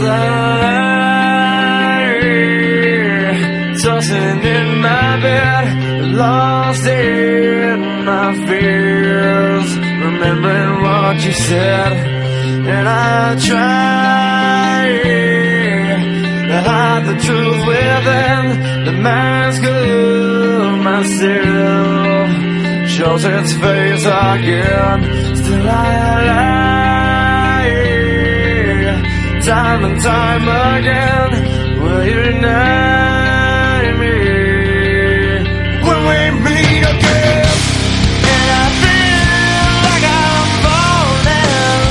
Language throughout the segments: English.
lie, tossing in my bed, lost in my fears, remembering what you said. And I try to hide the truth within the mask of myself, shows its face again. Still I lie, time and time again. Will you deny me when we meet again? And I feel like I'm falling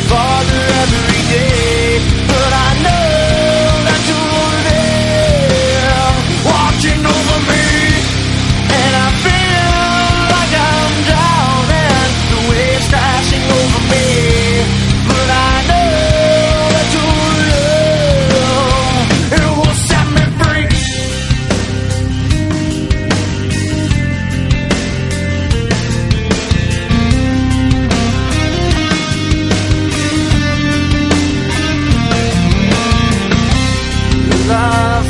farther every day, but I know that you're there, watching over me. And I feel like I'm drowning, the waves crashing over me, but I know that your love, it will set me free. I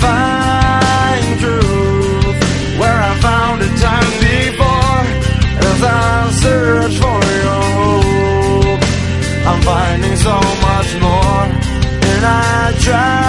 find truth where I found it time before. As I search for your hope, I'm finding so much more. And I try